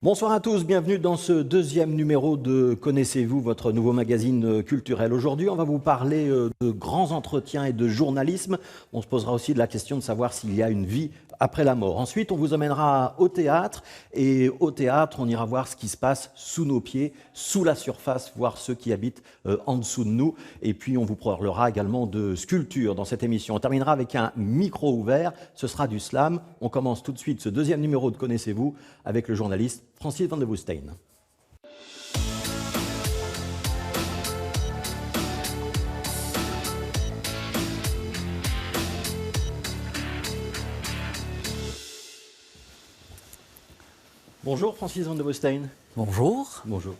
Bonsoir à tous, bienvenue dans ce deuxième numéro de Connaissez-vous, votre nouveau magazine culturel. Aujourd'hui, on va vous parler de grands entretiens et de journalisme. On se posera aussi de la question de savoir s'il y a une vie après la mort. Ensuite, on vous emmènera au théâtre et au théâtre, on ira voir ce qui se passe sous nos pieds, sous la surface, voir ceux qui habitent en dessous de nous. Et puis, on vous parlera également de sculpture dans cette émission. On terminera avec un micro ouvert, ce sera du slam. On commence tout de suite ce deuxième numéro de Connaissez-vous avec le journaliste Francis van de Woestijn. Bonjour Francis van de Woestijn. Bonjour. Bonjour.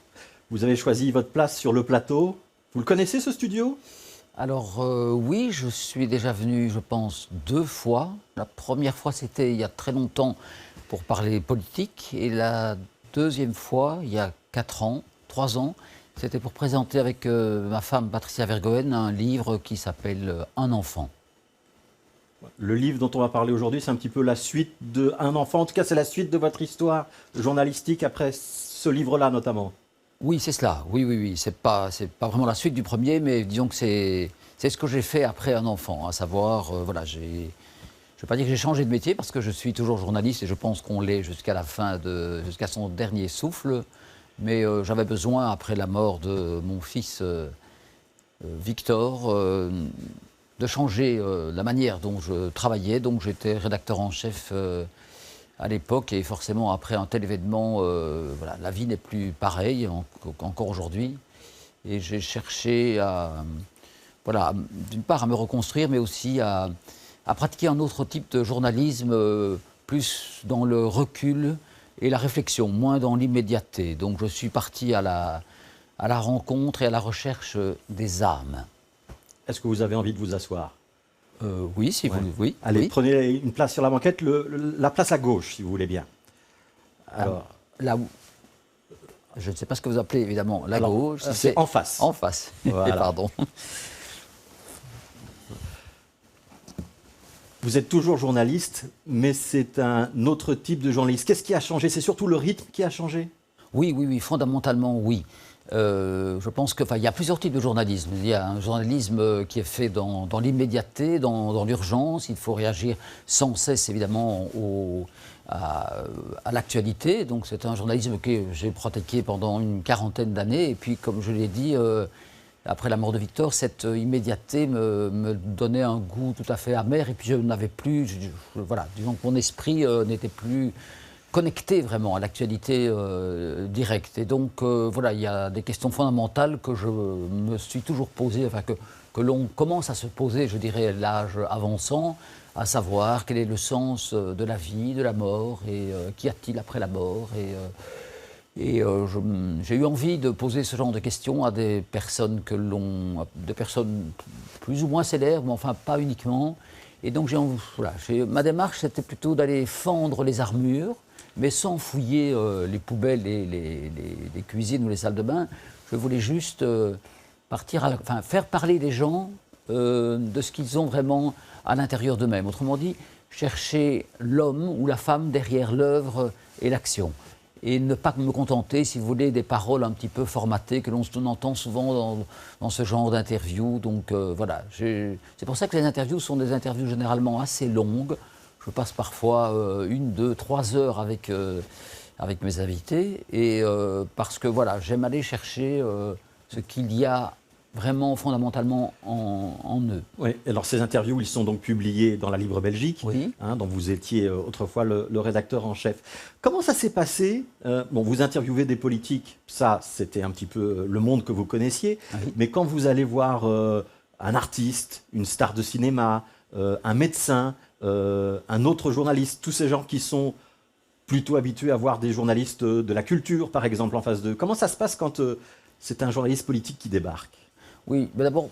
Vous avez choisi votre place sur le plateau. Vous le connaissez ce studio ? Alors oui, je suis déjà venu, je pense, 2 fois. La première fois, c'était il y a très longtemps pour parler politique. Et la deuxième fois, il y a 3 ans, c'était pour présenter avec ma femme Patricia Vergoen un livre qui s'appelle Un enfant. Le livre dont on va parler aujourd'hui, c'est un petit peu la suite de Un enfant. En tout cas, c'est la suite de votre histoire journalistique après ce livre-là notamment. Oui, c'est cela. Oui. C'est pas vraiment la suite du premier, mais disons que c'est ce que j'ai fait après Un enfant. À savoir, voilà, je ne vais pas dire que j'ai changé de métier parce que je suis toujours journaliste et je pense qu'on l'est jusqu'à son dernier souffle. Mais j'avais besoin, après la mort de mon fils Victor, de changer la manière dont je travaillais. Donc j'étais rédacteur en chef à l'époque et forcément après un tel événement, voilà, la vie n'est plus pareille encore aujourd'hui. Et j'ai cherché voilà, d'une part à me reconstruire, mais aussi à pratiquer un autre type de journalisme, plus dans le recul et la réflexion, moins dans l'immédiateté. Donc je suis parti à la rencontre et à la recherche des âmes. Est-ce que vous avez envie de vous asseoir ? Oui, si vous oui. Allez, oui. prenez une place sur la banquette, la place à gauche, si vous voulez bien. Alors, là où je ne sais pas ce que vous appelez évidemment la gauche. Si c'est en face. En face. Voilà. Pardon. Vous êtes toujours journaliste, mais c'est un autre type de journaliste. Qu'est-ce qui a changé ? C'est surtout le rythme qui a changé ? Oui, fondamentalement, oui. Je pense qu'il y a plusieurs types de journalisme. Il y a un journalisme qui est fait dans l'immédiateté, dans l'urgence. Il faut réagir sans cesse, évidemment, à l'actualité. Donc c'est un journalisme que j'ai pratiqué pendant une 40aine d'années. Et puis, comme je l'ai dit, après la mort de Victor, cette immédiateté me donnait un goût tout à fait amer. Et puis je n'avais plus, voilà, disons que mon esprit n'était plus connecté vraiment à l'actualité directe. Et donc, voilà, il y a des questions fondamentales que je me suis toujours posées, enfin que l'on commence à se poser, je dirais, l'âge avançant, à savoir quel est le sens de la vie, de la mort, et qu'y a-t-il après la mort. J'ai eu envie de poser ce genre de questions à des personnes des personnes plus ou moins célèbres, mais enfin pas uniquement. Et donc, voilà, ma démarche, c'était plutôt d'aller fendre les armures, mais sans fouiller les poubelles, les cuisines ou les salles de bain. Je voulais juste faire parler les gens de ce qu'ils ont vraiment à l'intérieur d'eux-mêmes. Autrement dit, chercher l'homme ou la femme derrière l'œuvre et l'action. Et ne pas me contenter, si vous voulez, des paroles un petit peu formatées que l'on entend souvent dans ce genre d'interviews. Donc voilà, c'est pour ça que les interviews sont des interviews généralement assez longues. Je passe parfois 1, 2, 3 heures avec mes invités. Et parce que voilà, j'aime aller chercher ce qu'il y a vraiment fondamentalement en eux. Oui, alors ces interviews, ils sont donc publiés dans la Libre Belgique, Oui. Dont vous étiez autrefois le rédacteur en chef. Comment ça s'est passé ? Bon, vous interviewez des politiques, ça c'était un petit peu le monde que vous connaissiez, Oui. mais quand vous allez voir un artiste, une star de cinéma, un médecin, un autre journaliste, tous ces gens qui sont plutôt habitués à voir des journalistes de la culture, par exemple, en face d'eux, comment ça se passe quand c'est un journaliste politique qui débarque ? Oui, mais d'abord,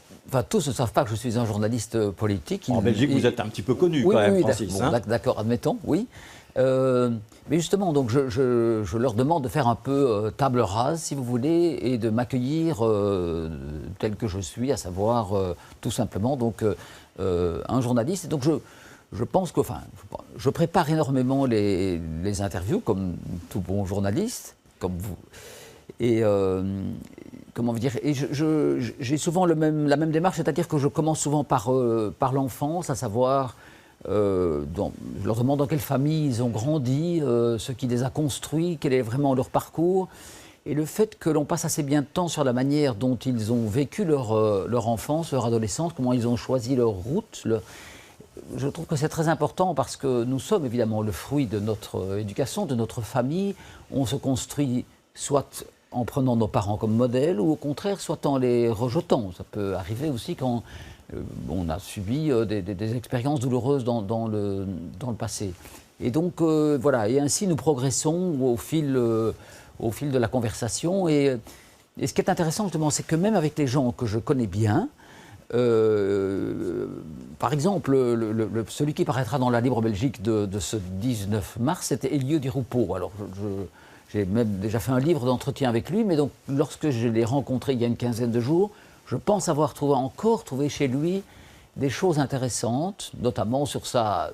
tous ne savent pas que je suis un journaliste politique. En Belgique, vous êtes un petit peu connu oui, quand même, oui, Francis. D'accord, admettons, oui. Mais justement, donc, je leur demande de faire un peu table rase, si vous voulez, et de m'accueillir tel que je suis, à savoir tout simplement donc, un journaliste. Et donc je pense que, enfin, je prépare énormément les interviews, comme tout bon journaliste, comme vous. Et comment dire, et j'ai souvent la même démarche, c'est-à-dire que je commence souvent par l'enfance, à savoir, je leur demande dans quelle famille ils ont grandi, ce qui les a construits, quel est vraiment leur parcours. Et le fait que l'on passe assez bien de temps sur la manière dont ils ont vécu leur enfance, leur adolescence, comment ils ont choisi leur route, je trouve que c'est très important parce que nous sommes évidemment le fruit de notre éducation, de notre famille. On se construit soit en prenant nos parents comme modèle ou au contraire, soit en les rejetant. Ça peut arriver aussi quand on a subi des expériences douloureuses dans le passé. Et donc voilà, et ainsi nous progressons au fil de la conversation. Et ce qui est intéressant justement, c'est que même avec les gens que je connais bien, par exemple, celui qui paraîtra dans la Libre Belgique de ce 19 mars, c'était Elieu Di Rupo. Alors, j'ai même déjà fait un livre d'entretien avec lui, mais donc lorsque je l'ai rencontré il y a une quinzaine de jours, je pense avoir trouvé chez lui des choses intéressantes, notamment sur sa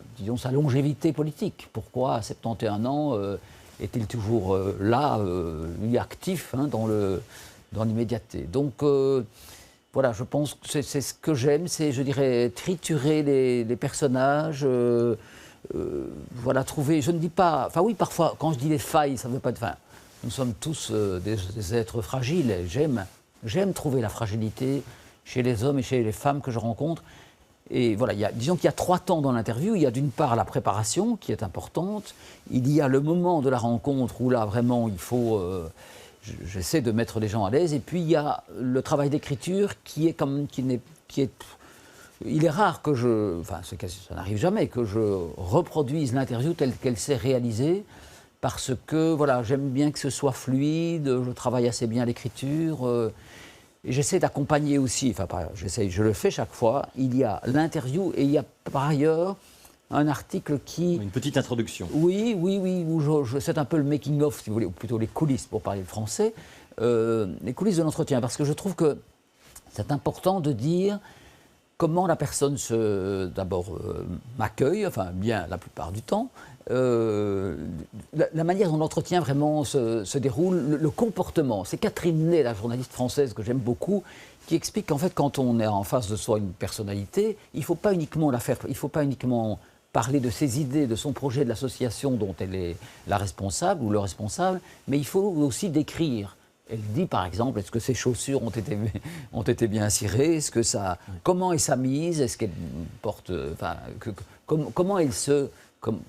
longévité politique. Pourquoi, à 71 ans, est-il toujours là, lui actif dans l'immédiateté. Donc, voilà, je pense que c'est ce que j'aime, c'est, je dirais, triturer les personnages, voilà, trouver, je ne dis pas, enfin oui, parfois, quand je dis les failles, ça ne veut pas dire, enfin, nous sommes tous des êtres fragiles, et j'aime trouver la fragilité chez les hommes et chez les femmes que je rencontre. Et voilà, disons qu'il y a 3 temps dans l'interview. Il y a d'une part la préparation, qui est importante. Il y a le moment de la rencontre, où là, vraiment, il faut... j'essaie de mettre les gens à l'aise. Et puis, il y a le travail d'écriture il est rare que enfin, ça n'arrive jamais, que je reproduise l'interview telle qu'elle s'est réalisée, parce que, voilà, j'aime bien que ce soit fluide, je travaille assez bien l'écriture, et j'essaie d'accompagner aussi, enfin, je le fais chaque fois, il y a l'interview et il y a par ailleurs un article qui... Une petite introduction. Oui, où c'est un peu le making-of, si vous voulez, ou plutôt les coulisses, pour parler le français, les coulisses de l'entretien, parce que je trouve que c'est important de dire comment la personne d'abord m'accueille, enfin bien la plupart du temps, la manière dont l'entretien vraiment se déroule, le comportement. C'est Catherine Ney, la journaliste française que j'aime beaucoup, qui explique qu'en fait, quand on est en face de soi une personnalité, il ne faut pas uniquement parler de ses idées, de son projet, de l'association dont elle est la responsable ou le responsable, mais il faut aussi décrire. Elle dit par exemple, est-ce que ses chaussures ont été bien cirées, comment est sa mise, est-ce qu'elle porte, enfin, comment elle se...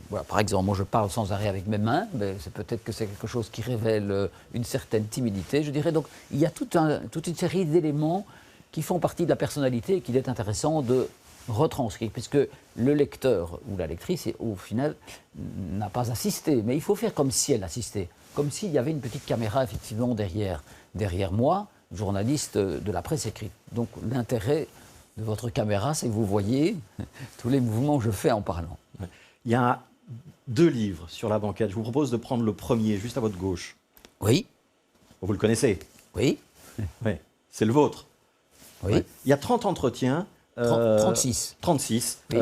voilà, par exemple, moi je parle sans arrêt avec mes mains, mais c'est peut-être que c'est quelque chose qui révèle une certaine timidité, je dirais. Donc il y a toute une série d'éléments qui font partie de la personnalité et qu'il est intéressant de retranscrire, puisque le lecteur ou la lectrice, au final, n'a pas assisté, mais il faut faire comme si elle assistait, comme s'il y avait une petite caméra effectivement derrière moi, journaliste de la presse écrite. Donc l'intérêt de votre caméra, c'est que vous voyez tous les mouvements que je fais en parlant. Il y a 2 livres sur la banquette. Je vous propose de prendre le premier, juste à votre gauche. Oui. Vous le connaissez? Oui. Oui. C'est le vôtre. Oui. Ouais. Il y a 30 entretiens. 36. 36 oui.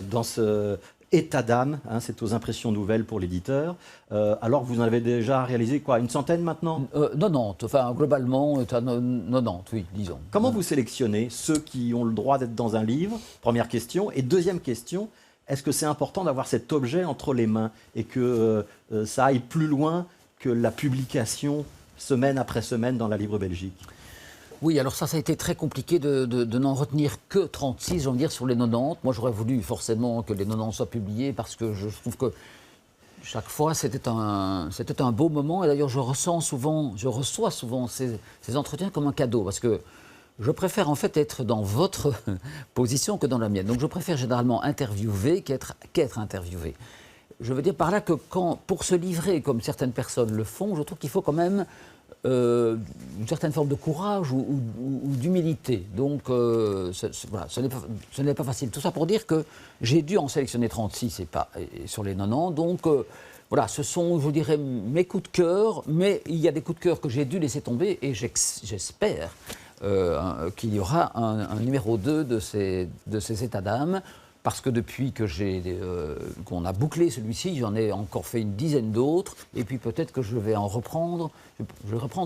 Dans ce état d'âme. Hein, c'est aux impressions nouvelles pour l'éditeur. Alors vous en avez déjà réalisé quoi, une centaine maintenant? 90. Enfin, globalement, 90, oui, disons. Comment vous sélectionnez ceux qui ont le droit d'être dans un livre? Première question. Et deuxième question, est-ce que c'est important d'avoir cet objet entre les mains et que ça aille plus loin que la publication semaine après semaine dans la Libre Belgique? Oui, alors ça a été très compliqué de n'en retenir que 36, j'ai envie de dire, sur les 90. Moi, j'aurais voulu forcément que les 90 soient publiés parce que je trouve que chaque fois, c'était un beau moment. Et d'ailleurs, je reçois souvent ces entretiens comme un cadeau parce que je préfère en fait être dans votre position que dans la mienne. Donc, je préfère généralement interviewer qu'être interviewé. Je veux dire par là que pour se livrer comme certaines personnes le font, je trouve qu'il faut quand même une certaine forme de courage ou d'humilité. Donc, voilà, ce n'est pas facile. Tout ça pour dire que j'ai dû en sélectionner 36 et sur les 90. Donc, voilà, ce sont, je dirais, mes coups de cœur, mais il y a des coups de cœur que j'ai dû laisser tomber et j'espère qu'il y aura un numéro 2 de ces états d'âme. parce que depuis que qu'on a bouclé celui-ci, j'en ai encore fait une dizaine d'autres, et puis peut-être que je vais reprendre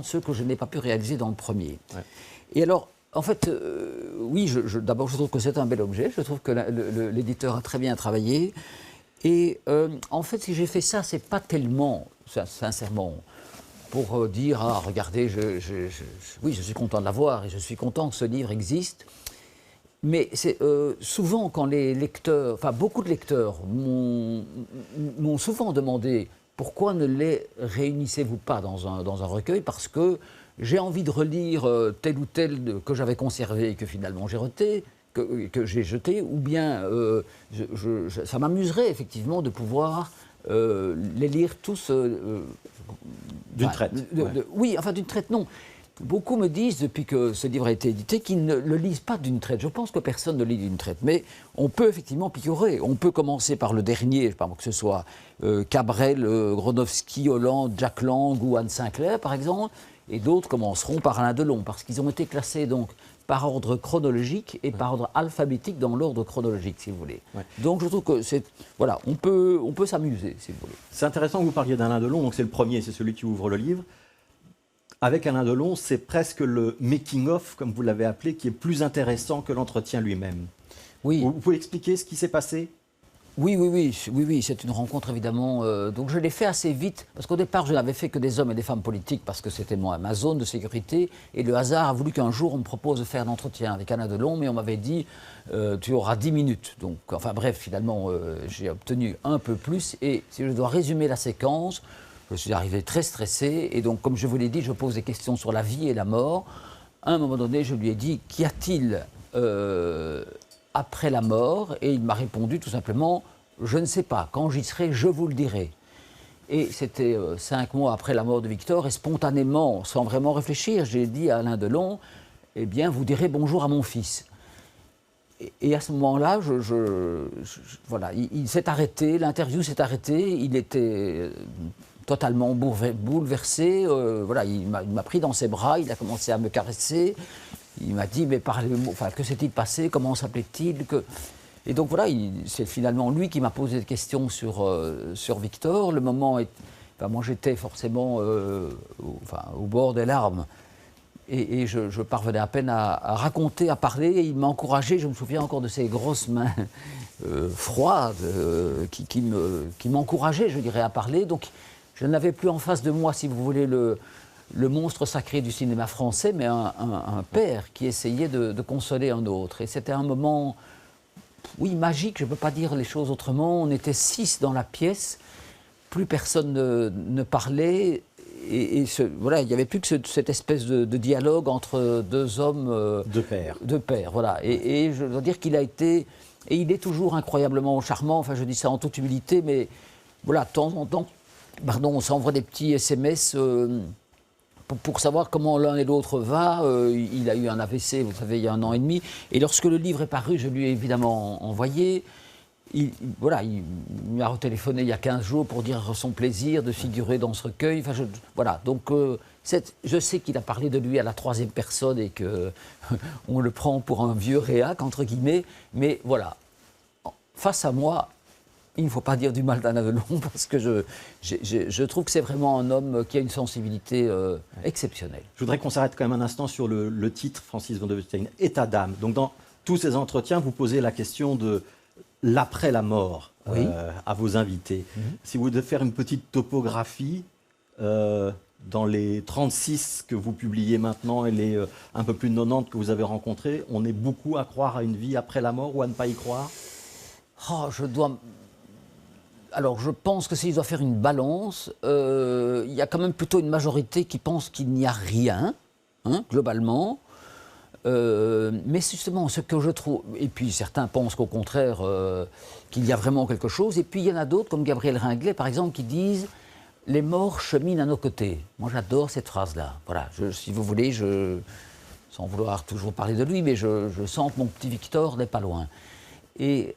ceux que je n'ai pas pu réaliser dans le premier. Ouais. Et alors, en fait, oui, d'abord je trouve que c'est un bel objet, je trouve que l'éditeur a très bien travaillé, et en fait, si j'ai fait ça, c'est pas tellement, sincèrement, pour dire, ah, regardez, oui, je suis content de l'avoir, et je suis content que ce livre existe. Mais c'est souvent quand les lecteurs, enfin beaucoup de lecteurs m'ont souvent demandé pourquoi ne les réunissez-vous pas dans un recueil, parce que j'ai envie de relire tel ou tel que j'avais conservé et que finalement j'ai j'ai jeté, ou bien ça m'amuserait effectivement de pouvoir les lire tous d'une traite. Oui, enfin d'une traite non. Beaucoup me disent, depuis que ce livre a été édité, qu'ils ne le lisent pas d'une traite. Je pense que personne ne lit d'une traite. Mais on peut effectivement picorer. On peut commencer par le dernier, je ne sais pas, que ce soit Cabrel, Gronowski, Hollande, Jack Lang ou Anne Sinclair, par exemple. Et d'autres commenceront par Alain Delon, parce qu'ils ont été classés donc par ordre chronologique et par ordre alphabétique dans l'ordre chronologique, si vous voulez. Ouais. Donc je trouve que c'est... Voilà, on peut s'amuser, si vous voulez. C'est intéressant que vous parliez d'Alain Delon, donc c'est le premier, c'est celui qui ouvre le livre. Avec Alain Delon, c'est presque le making-of, comme vous l'avez appelé, qui est plus intéressant que l'entretien lui-même. Oui. Vous pouvez expliquer ce qui s'est passé ? Oui, c'est une rencontre évidemment. Donc je l'ai fait assez vite, parce qu'au départ je n'avais fait que des hommes et des femmes politiques, parce que c'était ma zone de sécurité, et le hasard a voulu qu'un jour on me propose de faire l'entretien avec Alain Delon, mais on m'avait dit tu auras 10 minutes. Donc, enfin bref, finalement j'ai obtenu un peu plus, et si je dois résumer la séquence, je suis arrivé très stressé, et donc comme je vous l'ai dit, je pose des questions sur la vie et la mort. À un moment donné, je lui ai dit, qu'y a-t-il après la mort? Et il m'a répondu tout simplement, je ne sais pas, quand j'y serai, je vous le dirai. Et c'était 5 mois après la mort de Victor, et spontanément, sans vraiment réfléchir, j'ai dit à Alain Delon, eh bien, vous direz bonjour à mon fils. Et à ce moment-là, voilà, il s'est arrêté, l'interview s'est arrêtée, il était totalement bouleversé, voilà, il m'a pris dans ses bras, il a commencé à me caresser, il m'a dit, mais parlez-moi, enfin, que s'est-il passé, comment s'appelait-il Et donc voilà, c'est finalement lui qui m'a posé des questions sur Victor. Le moment moi j'étais forcément au bord des larmes, et je parvenais à peine à raconter, à parler, et il m'a encouragé. Je me souviens encore de ses grosses mains froides qui m'encourageaient, je dirais, à parler. Donc je n'avais plus en face de moi, si vous voulez, le monstre sacré du cinéma français, mais un père qui essayait de consoler un autre. Et c'était un moment, oui, magique, je ne peux pas dire les choses autrement. On était 6 dans la pièce, plus personne ne parlait, et voilà, il n'y avait plus que cette espèce de dialogue entre 2 hommes... de père, voilà. Et je dois dire qu'il a été... Et il est toujours incroyablement charmant, enfin je dis ça en toute humilité, mais voilà, de temps en temps, on s'envoie des petits SMS... Pour savoir comment l'un et l'autre va. Il a eu un AVC, vous savez, il y a 1 an et demi. Et lorsque le livre est paru, je lui ai évidemment envoyé. Il m'a retéléphoné il y a 15 jours pour dire son plaisir de figurer dans ce recueil. Enfin, voilà, donc je sais qu'il a parlé de lui à la 3e personne et qu'on le prend pour un vieux réac, entre guillemets. Mais voilà, face à moi, il ne faut pas dire du mal d'Alain Delon, parce que je trouve que c'est vraiment un homme qui a une sensibilité exceptionnelle. Je voudrais qu'on s'arrête quand même un instant sur le titre, Francis van de Westijn, État d'âme. Donc dans tous ces entretiens, vous posez la question de l'après la mort à vos invités. Si vous devez faire une petite topographie dans les 36 que vous publiez maintenant et les un peu plus de 90 que vous avez rencontrés, on est beaucoup à croire à une vie après la mort ou à ne pas y croire? Alors, je pense que s'il doit faire une balance, il y a quand même plutôt une majorité qui pense qu'il n'y a rien, globalement. Mais justement, ce que je trouve... Et puis, certains pensent qu'au contraire, qu'il y a vraiment quelque chose. Et puis, il y en a d'autres, comme Gabriel Ringlet, par exemple, qui disent « Les morts cheminent à nos côtés ». Moi, j'adore cette phrase-là. Voilà, si vous voulez, sans vouloir toujours parler de lui, mais je sens que mon petit Victor n'est pas loin. Et...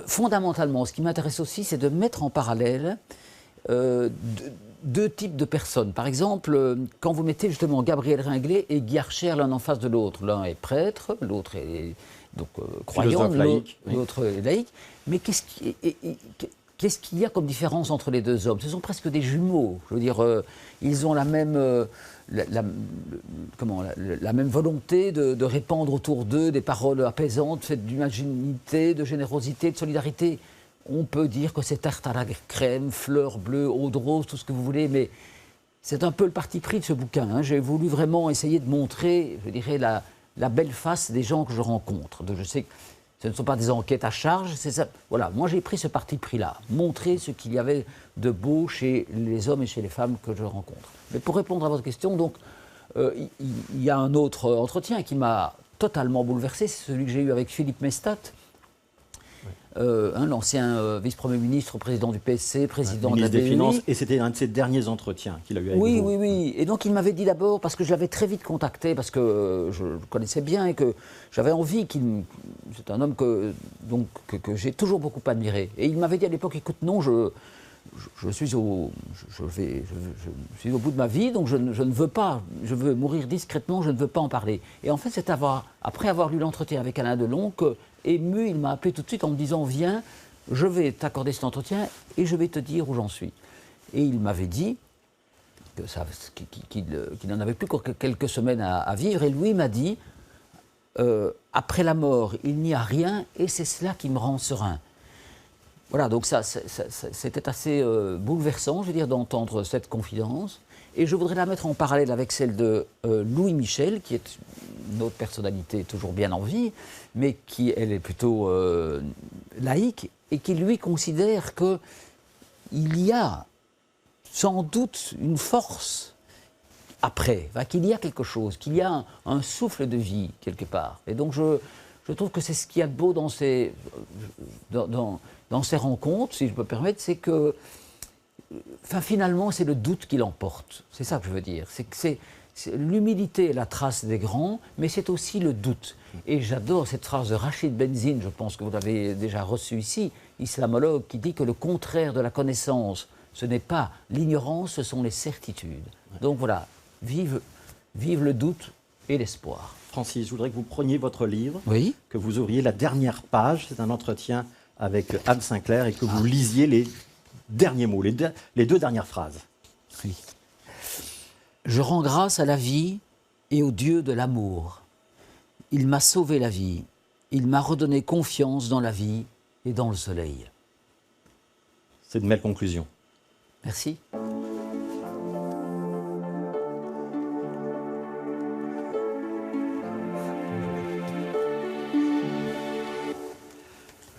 fondamentalement, ce qui m'intéresse aussi, c'est de mettre en parallèle 2 types de personnes. Par exemple, quand vous mettez justement Gabriel Ringlet et Guy Archer l'un en face de l'autre, l'un est prêtre, l'autre est donc croyant, laïque, l'autre laïque. Mais qu'est-ce qu'il y a comme différence entre les deux hommes? Ce sont presque des jumeaux. Je veux dire, ils ont la même, la même volonté de répandre autour d'eux des paroles apaisantes, faites d'humanité, de générosité, de solidarité. On peut dire que c'est tarte à la crème, fleurs bleues, eau de rose, tout ce que vous voulez, mais c'est un peu le parti pris de ce bouquin. Hein. J'ai voulu vraiment essayer de montrer, je dirais, la belle face des gens que je rencontre. Donc je sais que ce ne sont pas des enquêtes à charge, c'est ça. Voilà, moi j'ai pris ce parti pris-là, montrer ce qu'il y avait de beau chez les hommes et chez les femmes que je rencontre. Mais pour répondre à votre question, donc, il y a un autre entretien qui m'a totalement bouleversé, c'est celui que j'ai eu avec Philippe Mestat, l'ancien vice-premier ministre, président du PSC, président de la ministre des BEI. Finances, et c'était un de ses derniers entretiens qu'il a eu avec vous. Oui. Et donc il m'avait dit d'abord, parce que je l'avais très vite contacté, parce que je le connaissais bien et que j'avais envie qu'il... C'est un homme que j'ai toujours beaucoup admiré. Et il m'avait dit à l'époque, écoute, non, je suis au bout de ma vie, donc je ne veux pas, je veux mourir discrètement, je ne veux pas en parler. Et en fait, c'est après avoir lu l'entretien avec Alain Delon, ému, il m'a appelé tout de suite en me disant, viens, je vais t'accorder cet entretien et je vais te dire où j'en suis. Et il m'avait dit qu'il n'en avait plus que quelques semaines à vivre, et lui m'a dit, après la mort, il n'y a rien, et c'est cela qui me rend serein. Voilà, donc c'était assez bouleversant, je veux dire, d'entendre cette confidence. Et je voudrais la mettre en parallèle avec celle de Louis Michel, qui est une autre personnalité toujours bien en vie, mais qui, elle, est plutôt laïque, et qui, lui, considère qu'il y a sans doute une force après, qu'il y a quelque chose, qu'il y a un souffle de vie, quelque part. Et donc, je trouve que c'est ce qu'il y a de beau dans ces rencontres, si je peux me permettre, c'est que finalement, c'est le doute qui l'emporte. C'est ça que je veux dire. L'humilité est la trace des grands, mais c'est aussi le doute. Et j'adore cette phrase de Rachid Benzine, je pense que vous l'avez déjà reçue ici, islamologue, qui dit que le contraire de la connaissance, ce n'est pas l'ignorance, ce sont les certitudes. Donc voilà, vive le doute et l'espoir. Francis, je voudrais que vous preniez votre livre, oui, que vous ouvriez la dernière page, c'est un entretien avec Anne Sinclair, et que vous lisiez les derniers mots, les deux dernières phrases. Oui. Je rends grâce à la vie et au Dieu de l'amour. Il m'a sauvé la vie. Il m'a redonné confiance dans la vie et dans le soleil. C'est une belle conclusion. Merci.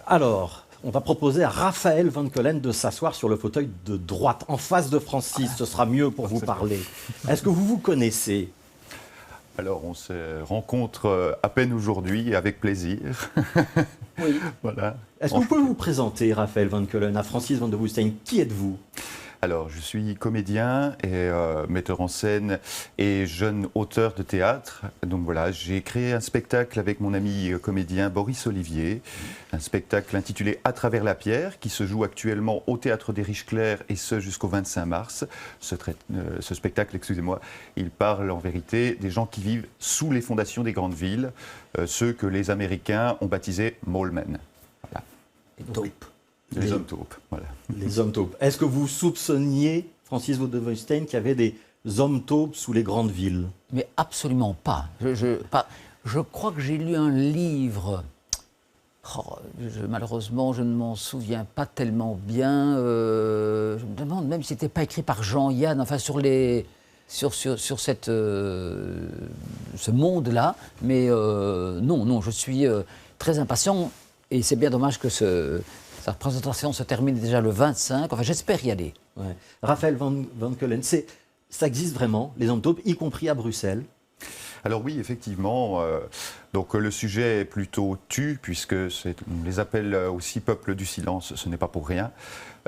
Alors, on va proposer à Raphaël Van Collen de s'asseoir sur le fauteuil de droite, en face de Francis. Ce sera mieux pour vous parler. Est-ce que vous vous connaissez? Alors, on se rencontre à peine aujourd'hui, avec plaisir. Oui. Voilà. Est-ce que vous pouvez vous présenter, Raphaël Van Collen, à Francis Van de Woestijn? Qui êtes-vous? Alors, je suis comédien et metteur en scène et jeune auteur de théâtre. Donc voilà, j'ai créé un spectacle avec mon ami comédien Boris Olivier, un spectacle intitulé À travers la pierre, qui se joue actuellement au Théâtre des Riches-Clairs, et ce jusqu'au 25 mars. Ce spectacle, excusez-moi, il parle en vérité des gens qui vivent sous les fondations des grandes villes, ceux que les Américains ont baptisés Mall Men. Voilà. Et taupes. Les hommes taupes, voilà. Les hommes taupes. Est-ce que vous soupçonniez, Francis Van de Woestijn, qu'il y avait des hommes taupes sous les grandes villes? Mais absolument pas. Je crois que j'ai lu un livre. Malheureusement, je ne m'en souviens pas tellement bien. Je me demande même si c'était pas écrit par Jean-Yann, enfin sur cette, ce monde-là. Mais non, je suis très impatient, et c'est bien dommage que sa représentation se termine déjà le 25. Enfin, j'espère y aller. Ouais. Raphaël Van Collen, ça existe vraiment, les hommes taupes, y compris à Bruxelles? Alors oui, effectivement. Donc le sujet est plutôt tu, puisque on les appelle aussi peuple du silence, ce n'est pas pour rien.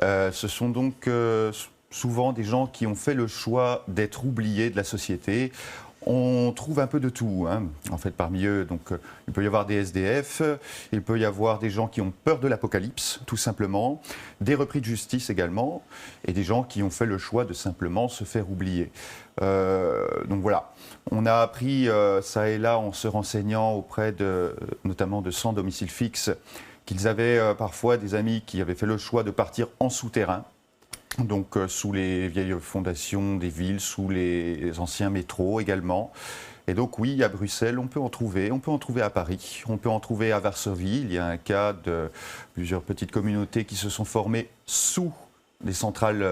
Ce sont donc souvent des gens qui ont fait le choix d'être oubliés de la société. On trouve un peu de tout, hein. En fait, parmi eux. Donc, il peut y avoir des SDF, il peut y avoir des gens qui ont peur de l'apocalypse, tout simplement, des repris de justice également, et des gens qui ont fait le choix de simplement se faire oublier. Donc voilà, on a appris ça et là en se renseignant auprès notamment de sans domicile fixe, qu'ils avaient parfois des amis qui avaient fait le choix de partir en souterrain. Donc sous les vieilles fondations des villes, sous les anciens métros également. Et donc oui, à Bruxelles, on peut en trouver à Paris, on peut en trouver à Varsovie. Il y a un cas de plusieurs petites communautés qui se sont formées sous des centrales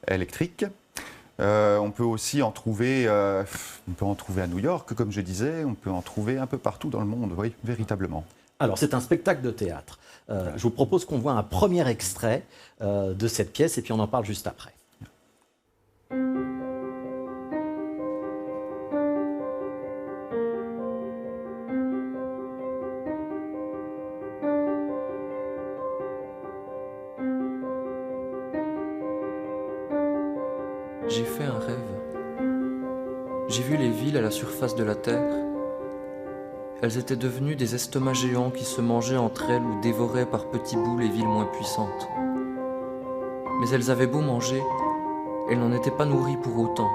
électriques. On peut aussi en trouver, à New York, comme je disais, on peut en trouver un peu partout dans le monde, oui, véritablement. Alors, c'est un spectacle de théâtre. Je vous propose qu'on voit un premier extrait de cette pièce et puis on en parle juste après. J'ai fait un rêve. J'ai vu les villes à la surface de la terre. Elles étaient devenues des estomacs géants qui se mangeaient entre elles ou dévoraient par petits bouts les villes moins puissantes. Mais elles avaient beau manger, elles n'en étaient pas nourries pour autant,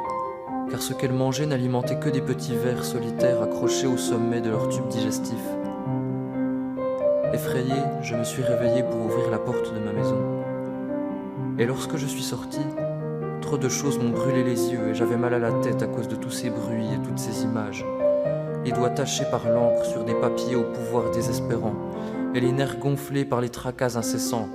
car ce qu'elles mangeaient n'alimentait que des petits vers solitaires accrochés au sommet de leur tube digestif. Effrayé, je me suis réveillé pour ouvrir la porte de ma maison. Et lorsque je suis sorti, trop de choses m'ont brûlé les yeux et j'avais mal à la tête à cause de tous ces bruits et toutes ces images. Les doigts tachés par l'encre sur des papiers au pouvoir désespérant, et les nerfs gonflés par les tracas incessants.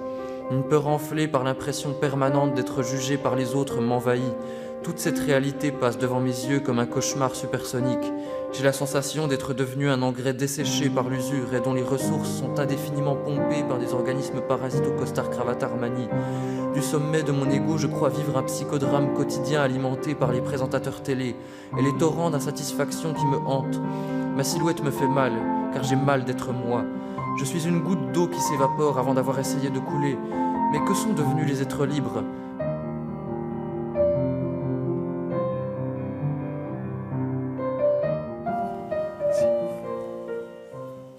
Une peur enflée par l'impression permanente d'être jugé par les autres m'envahit. Toute cette réalité passe devant mes yeux comme un cauchemar supersonique. J'ai la sensation d'être devenu un engrais desséché par l'usure et dont les ressources sont indéfiniment pompées par des organismes parasites au costard cravate Armani. Du sommet de mon ego, je crois vivre un psychodrame quotidien alimenté par les présentateurs télé et les torrents d'insatisfaction qui me hantent. Ma silhouette me fait mal, car j'ai mal d'être moi. Je suis une goutte d'eau qui s'évapore avant d'avoir essayé de couler. Mais que sont devenus les êtres libres ?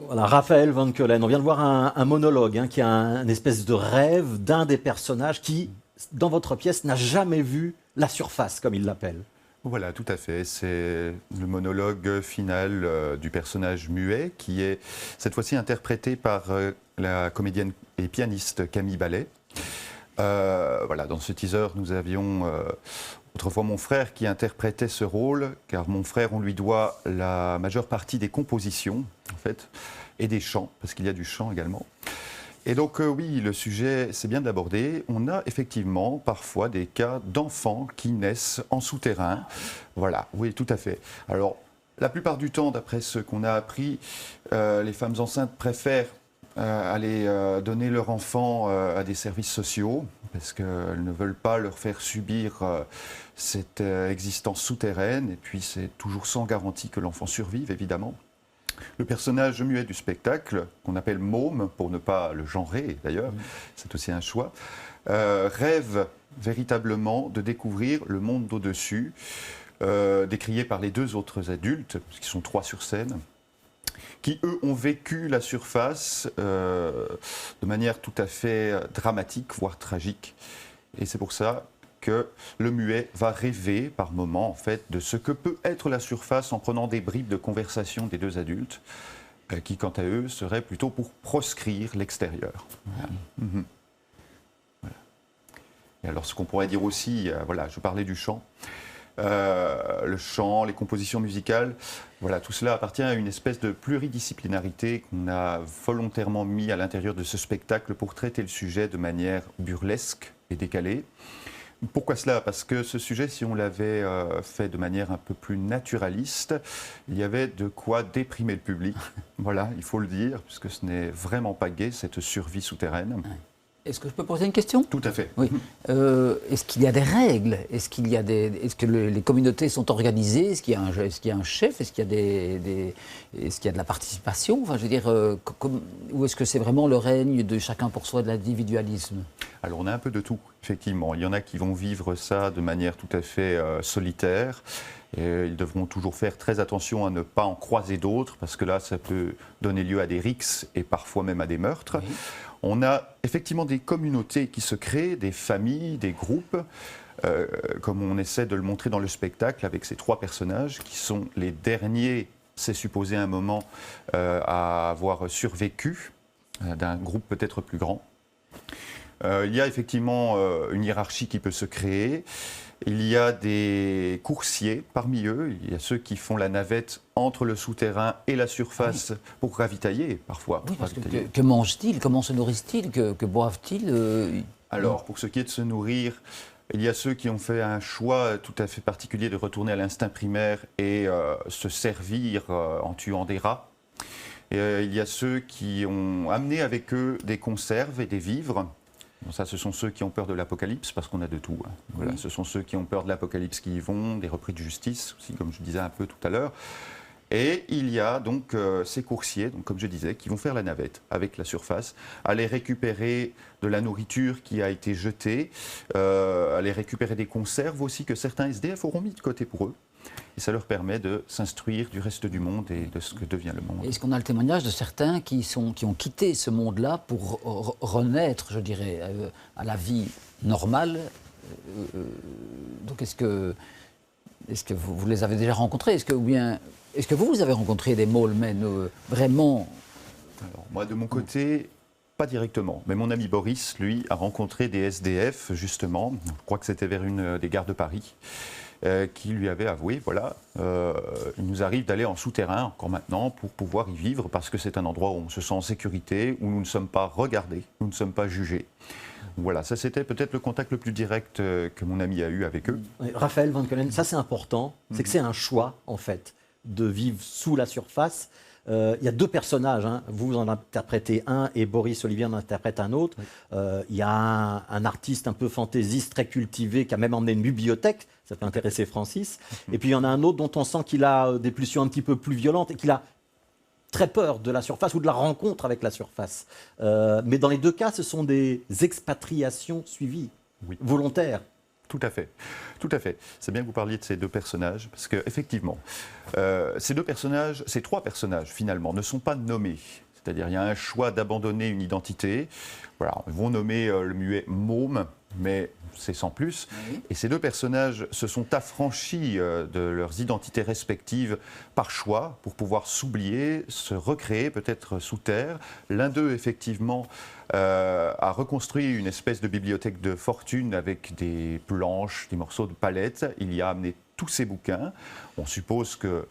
Voilà, Raphaël Van Keulen, on vient de voir un monologue qui a une espèce de rêve d'un des personnages qui, dans votre pièce, n'a jamais vu la surface, comme il l'appelle. Voilà, tout à fait. C'est le monologue final du personnage muet qui est cette fois-ci interprété par la comédienne et pianiste Camille Ballet. Voilà, dans ce teaser, nous avions autrefois mon frère qui interprétait ce rôle, car mon frère, on lui doit la majeure partie des compositions, en fait, et des chants, parce qu'il y a du chant également. Et donc oui, le sujet, c'est bien de l'aborder. On a effectivement parfois des cas d'enfants qui naissent en souterrain. Voilà, oui, tout à fait. Alors, la plupart du temps, d'après ce qu'on a appris, les femmes enceintes préfèrent aller donner leur enfant à des services sociaux, parce qu'elles ne veulent pas leur faire subir cette existence souterraine. Et puis, c'est toujours sans garantie que l'enfant survive, évidemment. Le personnage muet du spectacle, qu'on appelle Môme, pour ne pas le genrer d'ailleurs, c'est aussi un choix, rêve véritablement de découvrir le monde d'au-dessus, décrié par les deux autres adultes, qui sont 3 sur scène, qui eux ont vécu la surface de manière tout à fait dramatique, voire tragique. Et c'est pour ça que le muet va rêver par moments en fait, de ce que peut être la surface en prenant des bribes de conversation des deux adultes, qui quant à eux seraient plutôt pour proscrire l'extérieur. Voilà. Voilà. Et alors ce qu'on pourrait dire aussi, voilà, je parlais du chant, le chant, les compositions musicales, voilà, tout cela appartient à une espèce de pluridisciplinarité qu'on a volontairement mis à l'intérieur de ce spectacle pour traiter le sujet de manière burlesque et décalée. Pourquoi cela ? Parce que ce sujet, si on l'avait fait de manière un peu plus naturaliste, il y avait de quoi déprimer le public. Voilà, il faut le dire, puisque ce n'est vraiment pas gai, cette survie souterraine. Est-ce que je peux poser une question ? Tout à fait. Oui. Est-ce qu'il y a des règles ? Est-ce que les communautés sont organisées ? Est-ce qu'il y a un chef ? Est-ce qu'il y a de la participation ? Enfin, je veux dire, ou est-ce que c'est vraiment le règne de chacun pour soi, de l'individualisme ? Alors, on a un peu de tout, Effectivement, il y en a qui vont vivre ça de manière tout à fait solitaire. Et ils devront toujours faire très attention à ne pas en croiser d'autres, parce que là, ça peut donner lieu à des rixes et parfois même à des meurtres. Oui. On a effectivement des communautés qui se créent, des familles, des groupes, comme on essaie de le montrer dans le spectacle avec ces 3 personnages qui sont les derniers, c'est supposé à un moment, à avoir survécu d'un groupe peut-être plus grand. Il y a effectivement une hiérarchie qui peut se créer. Il y a des coursiers parmi eux. Il y a ceux qui font la navette entre le souterrain et la surface pour ravitailler parfois. Oui, parce que mangent-ils? Comment se nourrissent-ils? Que boivent-ils? Alors, pour ce qui est de se nourrir, il y a ceux qui ont fait un choix tout à fait particulier de retourner à l'instinct primaire et se servir en tuant des rats. Et, il y a ceux qui ont amené avec eux des conserves et des vivres. Bon, ça, ce sont ceux qui ont peur de l'apocalypse, parce qu'on a de tout. Hein. Voilà, oui. Ce sont ceux qui ont peur de l'apocalypse qui y vont, des repris de justice aussi, comme je disais un peu tout à l'heure. Et il y a donc ces coursiers, donc, comme je disais, qui vont faire la navette avec la surface, aller récupérer de la nourriture qui a été jetée, aller récupérer des conserves aussi que certains SDF auront mis de côté pour eux. Et ça leur permet de s'instruire du reste du monde et de ce que devient le monde. Est-ce qu'on a le témoignage de certains qui ont quitté ce monde-là pour renaître, je dirais, à la vie normale? Donc est-ce que vous les avez déjà rencontrés? Est-ce que vous avez rencontré des Mole-Men vraiment? Alors, moi, de mon côté, pas directement. Mais mon ami Boris, lui, a rencontré des SDF, justement. Je crois que c'était vers une des gares de Paris. Qui lui avait avoué, voilà, il nous arrive d'aller en souterrain encore maintenant pour pouvoir y vivre parce que c'est un endroit où on se sent en sécurité, où nous ne sommes pas regardés, nous ne sommes pas jugés. Voilà, ça c'était peut-être le contact le plus direct que mon ami a eu avec eux. Raphaël Van Keulen, ça c'est important, c'est que c'est un choix en fait de vivre sous la surface. Il y a 2 personnages, hein. Vous en interprétez un et Boris Olivier en interprète un autre. Il y a un artiste un peu fantaisiste, très cultivé, qui a même emmené une bibliothèque, ça peut intéresser Francis. Et puis il y en a un autre dont on sent qu'il a des pulsions un petit peu plus violentes et qu'il a très peur de la surface ou de la rencontre avec la surface. Mais dans les 2 cas, ce sont des expatriations suivies, volontaires. Tout à fait, tout à fait. C'est bien que vous parliez de ces 2 personnages, parce qu'effectivement, ces 3 personnages, finalement, ne sont pas nommés. C'est-à-dire, il y a un choix d'abandonner une identité. Voilà, ils vont nommer le muet Môme, mais c'est sans plus. Oui. Et ces 2 personnages se sont affranchis de leurs identités respectives par choix pour pouvoir s'oublier, se recréer peut-être sous terre. L'un d'eux, effectivement, a reconstruit une espèce de bibliothèque de fortune avec des planches, des morceaux de palette. Il y a amené tous ses bouquins. On suppose que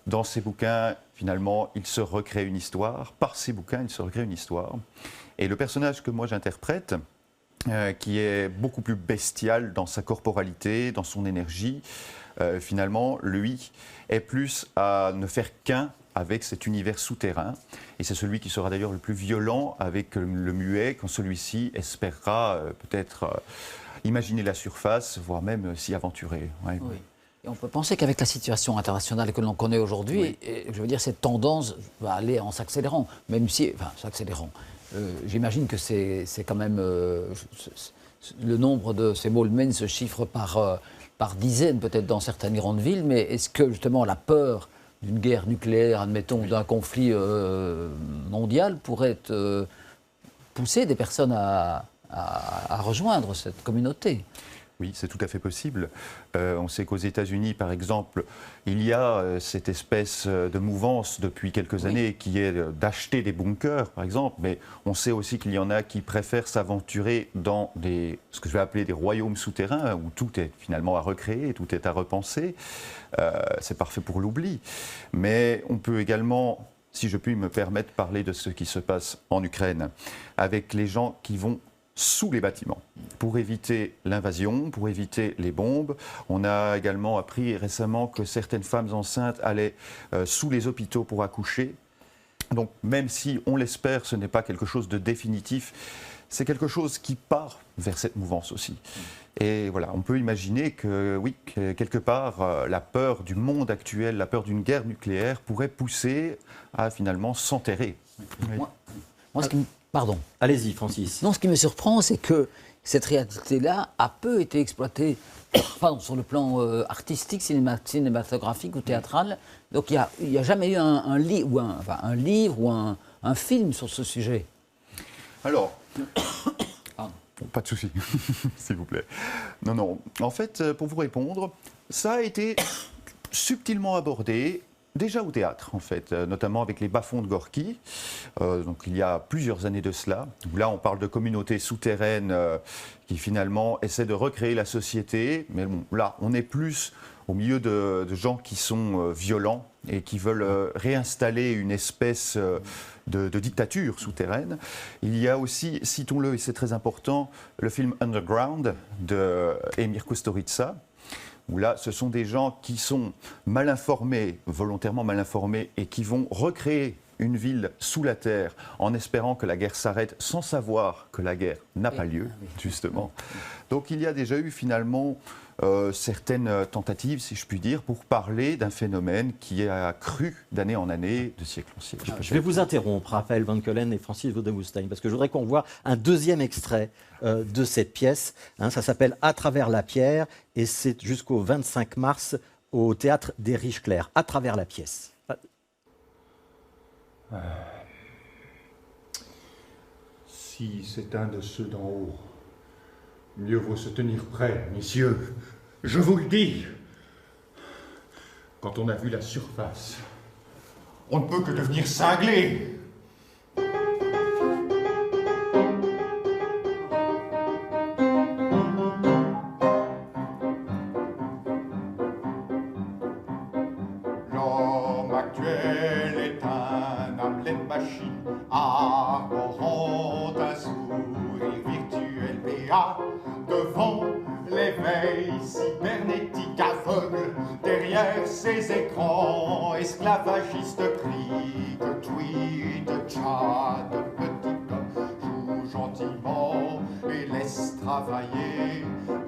dans ces bouquins, finalement, il se recrée une histoire. Par ces bouquins, il se recrée une histoire. Et le personnage que moi j'interprète, qui est beaucoup plus bestial dans sa corporalité, dans son énergie, finalement, lui, est plus à ne faire qu'un avec cet univers souterrain. Et c'est celui qui sera d'ailleurs le plus violent avec le muet, quand celui-ci espérera peut-être imaginer la surface, voire même s'y aventurer. Ouais. Oui. Et on peut penser qu'avec la situation internationale que l'on connaît aujourd'hui, je veux dire, cette tendance va aller en s'accélérant, même si, enfin, s'accélérant. J'imagine que c'est quand même le nombre de ces Mole-Men se chiffre par dizaines, peut-être dans certaines grandes villes, mais est-ce que justement la peur d'une guerre nucléaire, admettons, d'un conflit mondial pourrait pousser des personnes à rejoindre cette communauté? Oui, c'est tout à fait possible. On sait qu'aux États-Unis, par exemple, il y a cette espèce de mouvance depuis quelques années qui est d'acheter des bunkers, par exemple, mais on sait aussi qu'il y en a qui préfèrent s'aventurer dans ce que je vais appeler des royaumes souterrains, où tout est finalement à recréer, tout est à repenser. C'est parfait pour l'oubli. Mais on peut également, si je puis me permettre, parler de ce qui se passe en Ukraine, avec les gens qui vont sous les bâtiments, pour éviter l'invasion, pour éviter les bombes. On a également appris récemment que certaines femmes enceintes allaient sous les hôpitaux pour accoucher. Donc même si, on l'espère, ce n'est pas quelque chose de définitif, c'est quelque chose qui part vers cette mouvance aussi. Et voilà, on peut imaginer que, oui, que quelque part, la peur du monde actuel, la peur d'une guerre nucléaire pourrait pousser à finalement s'enterrer. Moi, ce qui me... Pardon. Allez-y, Francis. Non, ce qui me surprend, c'est qu'il cette réalité-là a peu été exploitée sur le plan artistique, cinématographique ou théâtral. Donc il n'y a jamais eu un livre ou un film sur ce sujet. Alors, pas de souci, s'il vous plaît. Non. En fait, pour vous répondre, ça a été subtilement abordé. Déjà au théâtre, en fait, notamment avec les bas-fonds de Gorky, donc il y a plusieurs années de cela. Là, on parle de communautés souterraines qui finalement essaient de recréer la société. Mais bon, là, on est plus au milieu de gens qui sont violents et qui veulent réinstaller une espèce de dictature souterraine. Il y a aussi, citons-le, et c'est très important, le film Underground de Emir Kusturica, où là, ce sont des gens qui sont mal informés, volontairement mal informés, et qui vont recréer une ville sous la terre en espérant que la guerre s'arrête sans savoir que la guerre n'a pas lieu, justement. Donc il y a déjà eu finalement certaines tentatives, si je puis dire, pour parler d'un phénomène qui a cru d'année en année, de siècle en siècle. Je vais vous interrompre, Raphaël Van Keulen et Francis Vodewoustein, parce que je voudrais qu'on voit un deuxième extrait de cette pièce. Ça s'appelle « À travers la pierre » et c'est jusqu'au 25 mars au théâtre des Riches-Clairs. À travers la pièce. Si c'est un de ceux d'en haut, mieux vaut se tenir prêt, messieurs. Je vous le dis. Quand on a vu la surface, on ne peut que devenir cinglé. L'homme actuel est un appelé de machine, arborant un sourire virtuel béat, devant l'éveil cybernétique aveugle, derrière ces écrans esclavagistes cliquent, tweetent, chat, petit homme joue gentiment et laisse travailler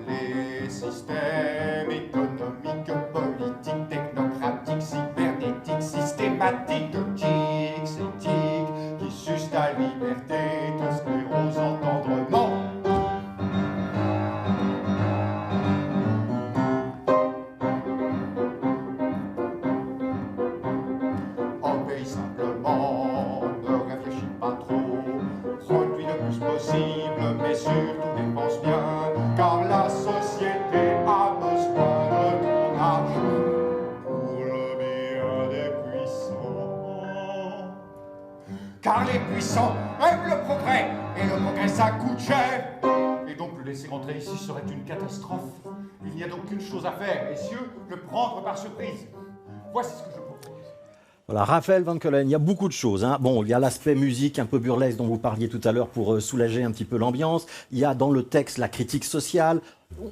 les systèmes économiques, politiques, technocratiques, cybernétiques, systématiques, tics et tics, qui sucent ta liberté, te sclérosant tendrement. Obéis simplement, ne réfléchis pas trop, produis le plus possible, mais surtout dépense bien, car la société a besoin de ton argent pour le bien des puissants. Car les puissants aiment le progrès, et le progrès ça coûte cher. Et donc le laisser rentrer ici serait une catastrophe. Il n'y a donc qu'une chose à faire, messieurs, le prendre par surprise. Voici ce que je propose. Voilà, Raphaël Van Keulen, il y a beaucoup de choses. Bon, il y a l'aspect musique un peu burlesque dont vous parliez tout à l'heure pour soulager un petit peu l'ambiance. Il y a dans le texte la critique sociale.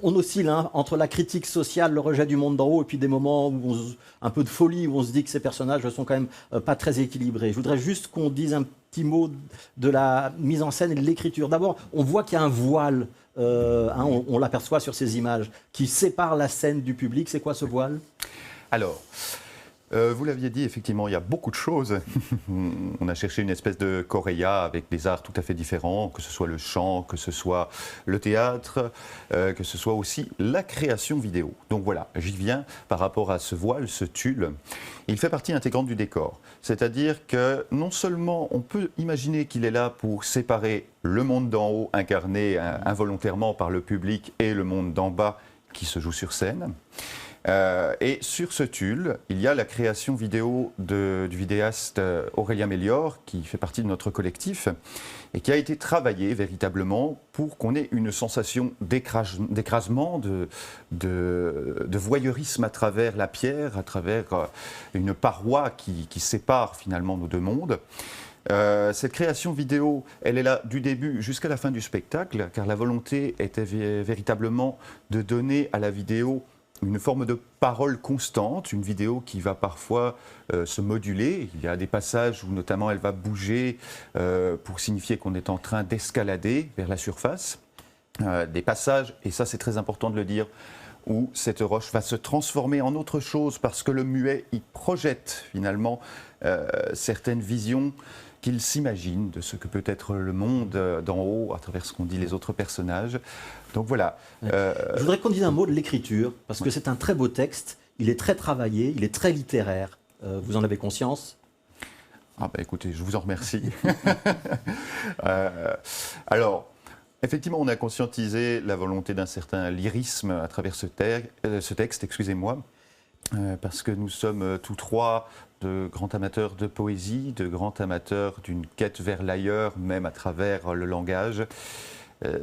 On oscille entre la critique sociale, le rejet du monde d'en haut, et puis des moments où un peu de folie, où on se dit que ces personnages ne sont quand même pas très équilibrés. Je voudrais juste qu'on dise un petit mot de la mise en scène et de l'écriture. D'abord, on voit qu'il y a un voile, on l'aperçoit sur ces images, qui sépare la scène du public. C'est quoi ce voile ? Alors, vous l'aviez dit, effectivement, il y a beaucoup de choses. On a cherché une espèce de choréa avec des arts tout à fait différents, que ce soit le chant, que ce soit le théâtre, que ce soit aussi la création vidéo. Donc voilà, j'y viens par rapport à ce voile, ce tulle. Il fait partie intégrante du décor. C'est-à-dire que non seulement on peut imaginer qu'il est là pour séparer le monde d'en haut, incarné involontairement par le public, et le monde d'en bas qui se joue sur scène. Et sur ce tulle, il y a la création vidéo du vidéaste Aurélien Mélior, qui fait partie de notre collectif, et qui a été travaillé véritablement pour qu'on ait une sensation d'écrasement, de voyeurisme à travers la pierre, à travers une paroi qui sépare finalement nos deux mondes. Cette création vidéo, elle est là du début jusqu'à la fin du spectacle, car la volonté était véritablement de donner à la vidéo une forme de parole constante, une vidéo qui va parfois se moduler. Il y a des passages où notamment elle va bouger pour signifier qu'on est en train d'escalader vers la surface. Des passages, et ça c'est très important de le dire, où cette roche va se transformer en autre chose parce que le muet y projette finalement certaines visions qu'il s'imagine de ce que peut être le monde d'en haut à travers ce qu'ont dit les autres personnages. Donc voilà. Je voudrais qu'on dise un mot de l'écriture, parce que c'est un très beau texte, il est très travaillé, il est très littéraire. Vous en avez conscience ? Ah bah écoutez, je vous en remercie. Alors, effectivement, on a conscientisé la volonté d'un certain lyrisme à travers ce texte, excusez-moi, parce que nous sommes tous trois de grands amateurs de poésie, de grands amateurs d'une quête vers l'ailleurs, même à travers le langage.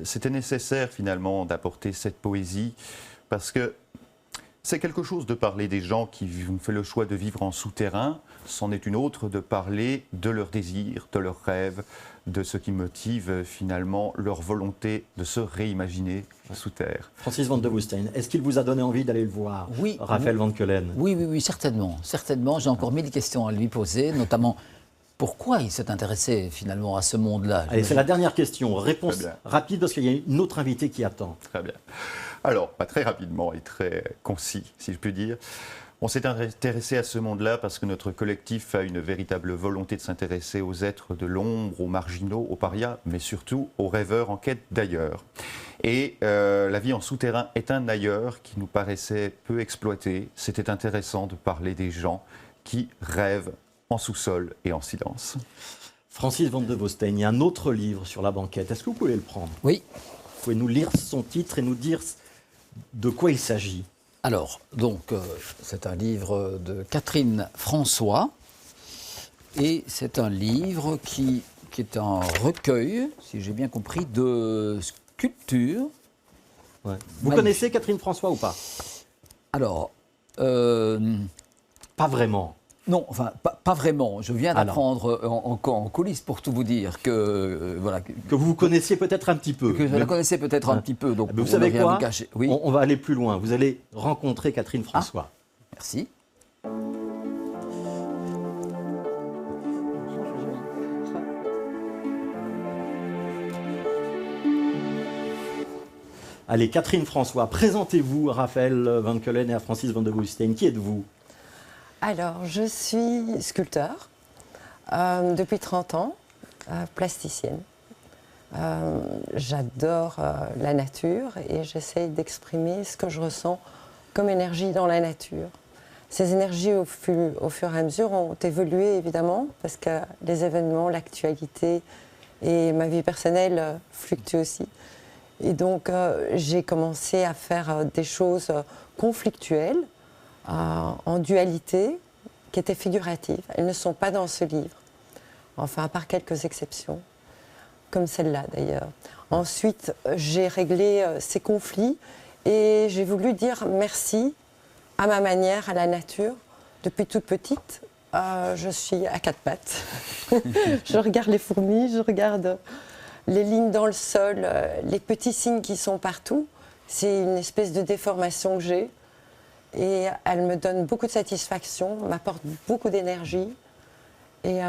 C'était nécessaire finalement d'apporter cette poésie, parce que c'est quelque chose de parler des gens qui ont fait le choix de vivre en souterrain, c'en est une autre de parler de leurs désirs, de leurs rêves, de ce qui motive finalement leur volonté de se réimaginer sous terre. Francis van de Woestijn, est-ce qu'il vous a donné envie d'aller le voir, Oui, Raphaël Van Keulen? Oui, certainement. Certainement, j'ai encore 1000 questions à lui poser, notamment pourquoi il s'est intéressé finalement à ce monde-là. Allez, c'est la dernière question. Réponse rapide parce qu'il y a une autre invitée qui attend. Très bien. Alors, très rapidement et très concis, si je puis dire. On s'est intéressé à ce monde-là parce que notre collectif a une véritable volonté de s'intéresser aux êtres de l'ombre, aux marginaux, aux parias, mais surtout aux rêveurs en quête d'ailleurs. Et la vie en souterrain est un ailleurs qui nous paraissait peu exploité. C'était intéressant de parler des gens qui rêvent en sous-sol et en silence. Francis van de Woestijn, il y a un autre livre sur la banquette. Est-ce que vous pouvez le prendre? Oui. Vous pouvez nous lire son titre et nous dire de quoi il s'agit? Alors, donc, c'est un livre de Catherine François, et c'est un livre qui est un recueil, si j'ai bien compris, de sculptures. Ouais. Vous connaissez Catherine François ou pas? Alors, pas vraiment. Non, enfin, pas vraiment. Je viens d'apprendre en coulisses, pour tout vous dire, que voilà. Que vous connaissiez peut-être un petit peu. Que je la connaissais peut-être un petit peu. Donc vous savez quoi? Oui. On va aller plus loin. Vous allez rencontrer Catherine François. Merci. Allez, Catherine François, présentez-vous à Raphaël Van Keulen et à Francis van de Woestijn. Qui êtes-vous? Alors, je suis sculpteur depuis 30 ans, plasticienne. J'adore la nature et j'essaye d'exprimer ce que je ressens comme énergie dans la nature. Ces énergies, au fur et à mesure, ont évolué évidemment, parce que les événements, l'actualité et ma vie personnelle fluctuent aussi. Et donc, j'ai commencé à faire des choses conflictuelles, en dualité, qui étaient figuratives. Elles ne sont pas dans ce livre, enfin, à part quelques exceptions, comme celle-là d'ailleurs. Ensuite, j'ai réglé ces conflits et j'ai voulu dire merci à ma manière à la nature. Depuis toute petite, je suis à quatre pattes. Je regarde les fourmis, je regarde les lignes dans le sol, les petits signes qui sont partout. C'est une espèce de déformation que j'ai. Et elle me donne beaucoup de satisfaction, m'apporte beaucoup d'énergie. Et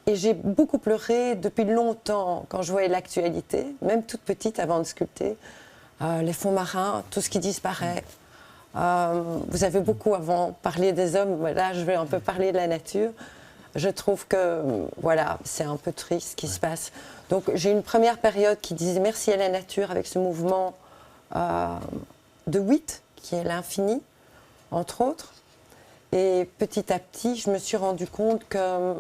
j'ai beaucoup pleuré depuis longtemps quand je voyais l'actualité, même toute petite avant de sculpter. Les fonds marins, tout ce qui disparaît. Vous avez beaucoup avant parlé des hommes, là je vais un peu parler de la nature. Je trouve que voilà, c'est un peu triste ce qui se passe. Donc j'ai une première période qui disait merci à la nature avec ce mouvement de 8, qui est l'infini, entre autres. Et petit à petit, je me suis rendu compte que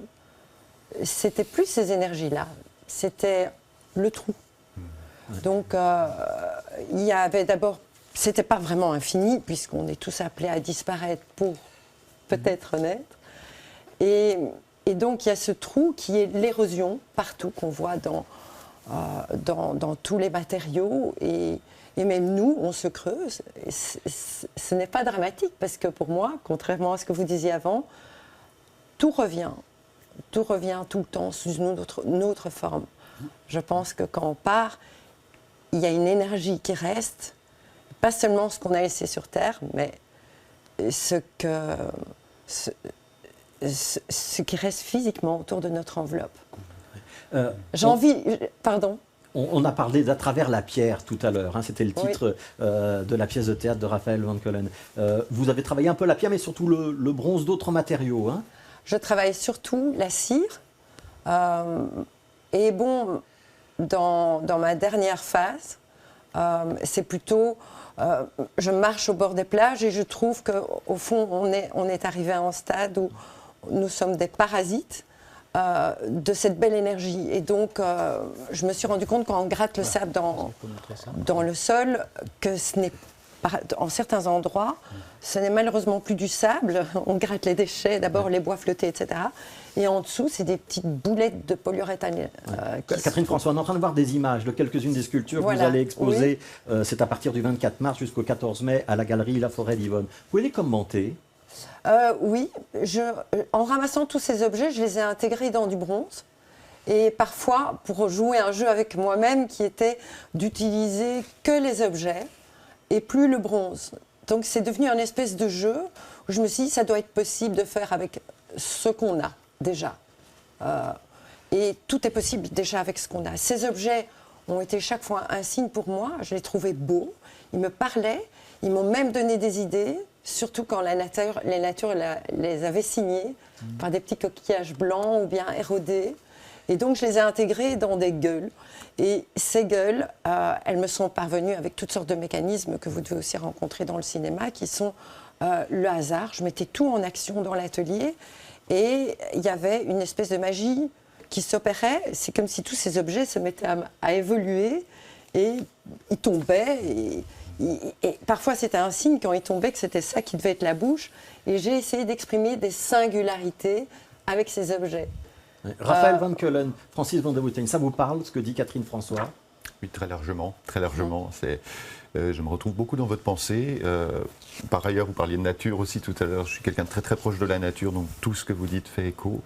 c'était plus ces énergies-là, c'était le trou. Donc, il y avait d'abord, c'était pas vraiment infini, puisqu'on est tous appelés à disparaître pour peut-être naître. Et donc, il y a ce trou qui est l'érosion partout qu'on voit dans tous les matériaux. Et même nous, on se creuse. Et ce n'est pas dramatique, parce que pour moi, contrairement à ce que vous disiez avant, tout revient tout le temps sous une autre forme. Je pense que quand on part, il y a une énergie qui reste, pas seulement ce qu'on a laissé sur Terre, mais ce qui reste physiquement autour de notre enveloppe. J'ai envie... Pardon. On a parlé d'à travers la pierre tout à l'heure, hein, c'était le titre de la pièce de théâtre de Raphaël Van Keulen. Vous avez travaillé un peu la pierre, mais surtout le bronze, d'autres matériaux. Hein. Je travaille surtout la cire, Et bon, dans ma dernière phase, c'est plutôt... je marche au bord des plages et je trouve qu'au fond, on est arrivé à un stade où nous sommes des parasites de cette belle énergie. Et donc, je me suis rendu compte quand on gratte le sable dans le sol, que ce n'est pas, en certains endroits, ce n'est malheureusement plus du sable. On gratte les déchets, d'abord les bois flottés, etc. Et en dessous, c'est des petites boulettes de polyuréthane. Catherine François, on est en train de voir des images de quelques-unes des sculptures que vous allez exposer. C'est à partir du 24 mars jusqu'au 14 mai à la galerie La Forêt d'Yvonne. Vous pouvez les commenter? Oui, en ramassant tous ces objets, je les ai intégrés dans du bronze. Et parfois, pour jouer un jeu avec moi-même qui était d'utiliser que les objets et plus le bronze. Donc c'est devenu un espèce de jeu où je me suis dit ça doit être possible de faire avec ce qu'on a déjà. Et tout est possible déjà avec ce qu'on a. Ces objets ont été chaque fois un signe pour moi. Je les trouvais beaux, ils me parlaient, ils m'ont même donné des idées. Surtout quand les natures les avaient signés par des petits coquillages blancs ou bien érodés. Et donc, je les ai intégrés dans des gueules. Et ces gueules, elles me sont parvenues avec toutes sortes de mécanismes que vous devez aussi rencontrer dans le cinéma, qui sont le hasard. Je mettais tout en action dans l'atelier. Et il y avait une espèce de magie qui s'opérait. C'est comme si tous ces objets se mettaient à évoluer. Et ils tombaient. Et parfois, c'était un signe quand il tombait que c'était ça qui devait être la bouche. Et j'ai essayé d'exprimer des singularités avec ces objets. Raphaël Van Keulen, Francis Van der Woestijn, ça vous parle ce que dit Catherine François? Oui, très largement. Très largement. Je me retrouve beaucoup dans votre pensée. Par ailleurs, vous parliez de nature aussi tout à l'heure. Je suis quelqu'un de très très proche de la nature, donc tout ce que vous dites fait écho.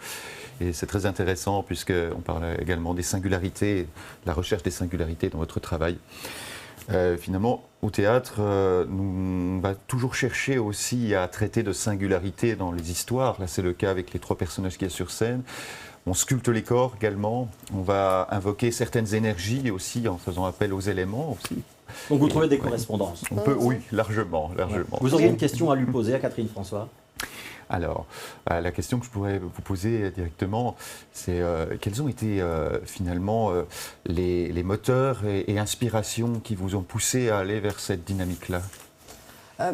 Et c'est très intéressant puisqu'on parle également des singularités, la recherche des singularités dans votre travail. Finalement, au théâtre, on va toujours chercher aussi à traiter de singularité dans les histoires. Là, c'est le cas avec les 3 personnages qu'il y a sur scène. On sculpte les corps également. On va invoquer certaines énergies aussi en faisant appel aux éléments aussi. Donc vous trouvez des correspondances? On peut, oui, largement. Vous auriez une question à lui poser à Catherine François? Alors, la question que je pourrais vous poser directement, c'est quels ont été finalement les moteurs et inspirations qui vous ont poussé à aller vers cette dynamique-là?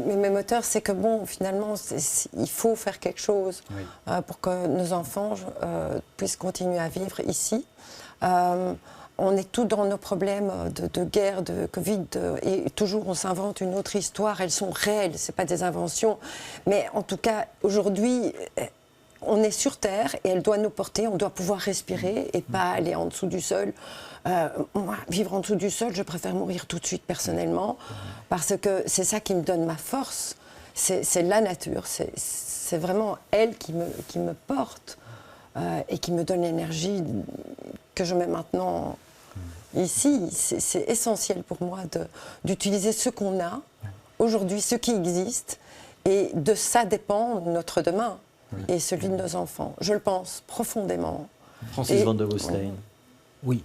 Mais mes moteurs, c'est que bon, finalement, il faut faire quelque chose pour que nos enfants puissent continuer à vivre ici. On est tous dans nos problèmes de guerre, de Covid, et toujours on s'invente une autre histoire. Elles sont réelles, ce n'est pas des inventions. Mais en tout cas, aujourd'hui, on est sur Terre et elle doit nous porter. On doit pouvoir respirer et pas aller en dessous du sol. Moi, vivre en dessous du sol, je préfère mourir tout de suite personnellement, parce que c'est ça qui me donne ma force. C'est la nature, c'est vraiment elle qui me porte et qui me donne l'énergie que je mets maintenant ici. C'est essentiel pour moi d'utiliser ce qu'on a aujourd'hui, ce qui existe, et de ça dépend notre demain et celui de nos enfants. Je le pense profondément. Francis Van der Woestijn. Oui.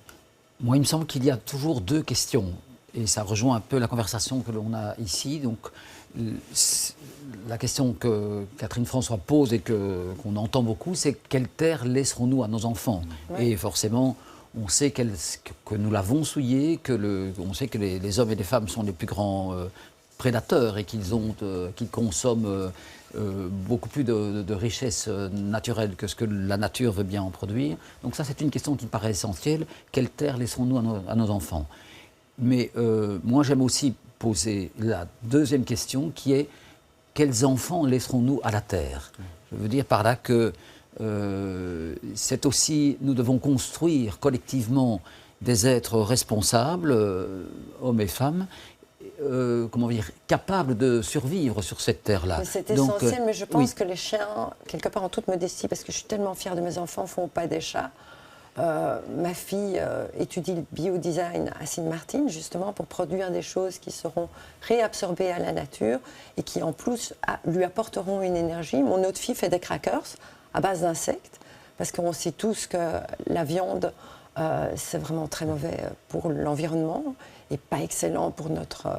Moi, il me semble qu'il y a toujours 2 questions, et ça rejoint un peu la conversation que l'on a ici. Donc, la question que Catherine François pose et qu'on entend beaucoup, c'est quelle terre laisserons-nous à nos enfants? Et forcément, on sait que nous l'avons souillée, on sait que les hommes et les femmes sont les plus grands prédateurs et qu'ils consomment beaucoup plus de richesses naturelles que ce que la nature veut bien en produire. Donc ça, c'est une question qui me paraît essentielle. Quelle terre laisserons-nous à nos enfants? Mais moi, j'aime aussi poser la deuxième question qui est quels enfants laisserons-nous à la terre? Je veux dire par là que c'est aussi, nous devons construire collectivement des êtres responsables, hommes et femmes, comment dire, capables de survivre sur cette terre-là. C'est essentiel, mais je pense que les chiens, quelque part en toute modestie, parce que je suis tellement fière de mes enfants, ne font pas des chats. Ma fille étudie le biodesign à Sint-Maarten, justement, pour produire des choses qui seront réabsorbées à la nature et qui, en plus, lui apporteront une énergie. Mon autre fille fait des crackers à base d'insectes, parce qu'on sait tous que la viande, c'est vraiment très mauvais pour l'environnement et pas excellent pour notre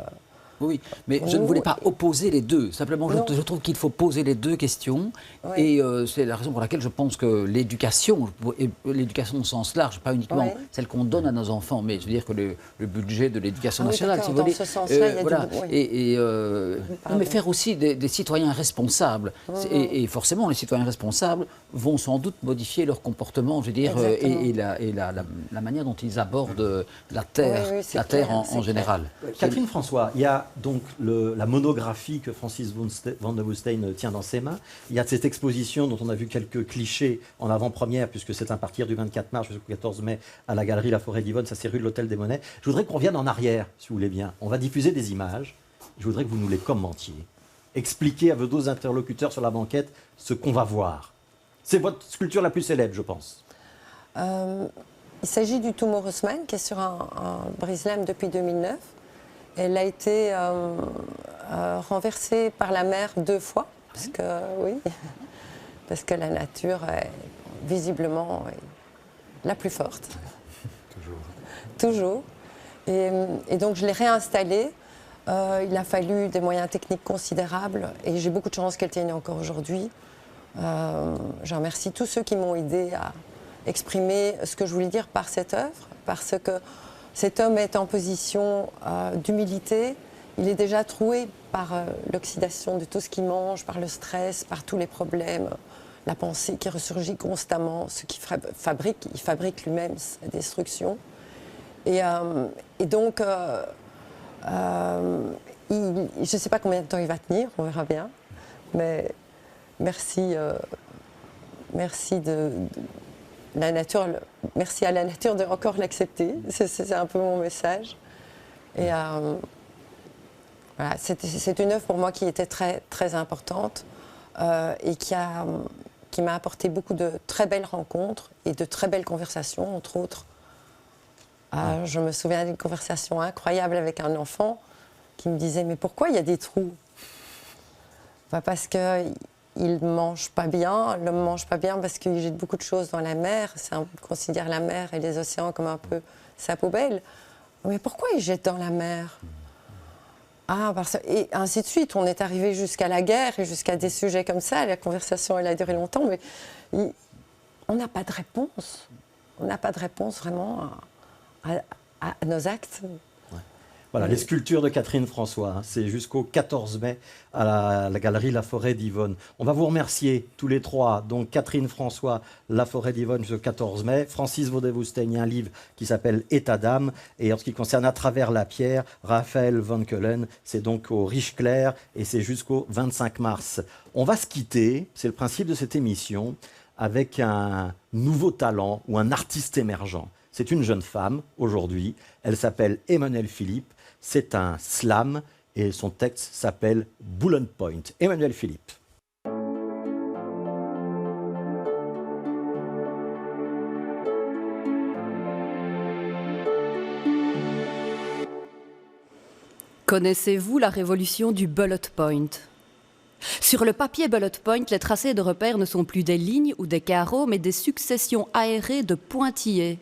Oui, mais je ne voulais pas opposer les deux. Simplement, je trouve qu'il faut poser les deux questions. Oui. Et c'est la raison pour laquelle je pense que l'éducation, et l'éducation au sens large, pas uniquement celle qu'on donne à nos enfants, mais je veux dire que le budget de l'éducation nationale, si vous voulez. Dans ce sens-là, il y a voilà. du... mais faire aussi des citoyens responsables. Et forcément, les citoyens responsables vont sans doute modifier leur comportement, je veux dire, et la manière dont ils abordent la Terre, en général. Catherine François, il y a donc la monographie que Francis van der Woestijn tient dans ses mains. Il y a cette exposition dont on a vu quelques clichés en avant-première, puisque c'est à partir du 24 mars jusqu'au 14 mai à la galerie La Forêt d'Yvonne, ça c'est rue de l'Hôtel des Monnaies. Je voudrais qu'on revienne en arrière, si vous voulez bien. On va diffuser des images. Je voudrais que vous nous les commentiez. Expliquez à vos deux interlocuteurs sur la banquette ce qu'on va voir. C'est votre sculpture la plus célèbre, je pense. Il s'agit du Tumor Haussmann, qui est sur un brise-lames depuis 2009. Elle a été renversée par la mer 2 fois, parce que la nature est visiblement la plus forte. Toujours. Et donc je l'ai réinstallée. Il a fallu des moyens techniques considérables et j'ai beaucoup de chance qu'elle tienne encore aujourd'hui. Je remercie tous ceux qui m'ont aidé à exprimer ce que je voulais dire par cette œuvre, parce que cet homme est en position d'humilité. Il est déjà troué par l'oxydation de tout ce qu'il mange, par le stress, par tous les problèmes, la pensée qui ressurgit constamment, ce qu'il fabrique, il fabrique lui-même sa destruction. Et donc, je ne sais pas combien de temps il va tenir, on verra bien, mais merci de la nature, merci à la nature de encore l'accepter, c'est un peu mon message. Et voilà, c'est une œuvre pour moi qui était très, très importante et qui m'a apporté beaucoup de très belles rencontres et de très belles conversations, entre autres. Je me souviens d'une conversation incroyable avec un enfant qui me disait « Mais pourquoi il y a des trous ?» Parce qu'il ne mange pas bien, l'homme ne mange pas bien parce qu'il jette beaucoup de choses dans la mer. On considère la mer et les océans comme un peu sa poubelle. Mais pourquoi il jette dans la mer ? Et ainsi de suite. On est arrivé jusqu'à la guerre et jusqu'à des sujets comme ça. La conversation, elle a duré longtemps, mais on n'a pas de réponse. On n'a pas de réponse vraiment à nos actes. Voilà, les sculptures de Catherine François, c'est jusqu'au 14 mai à la galerie La Forêt d'Yvonne. On va vous remercier tous les trois. Donc Catherine François, La Forêt d'Yvonne jusqu'au 14 mai. Francis van der Woestijn, il y a un livre qui s'appelle État d'âme. Et en ce qui concerne À travers la pierre, Raphaël Van Keulen, c'est donc au Riche-Clair et c'est jusqu'au 25 mars. On va se quitter, c'est le principe de cette émission, avec un nouveau talent ou un artiste émergent. C'est une jeune femme aujourd'hui, elle s'appelle Emmanuelle Philippe. C'est un slam et son texte s'appelle Bullet Point. Emmanuelle Philippe. Connaissez-vous la révolution du bullet point ? Sur le papier bullet point, les tracés de repères ne sont plus des lignes ou des carreaux, mais des successions aérées de pointillés,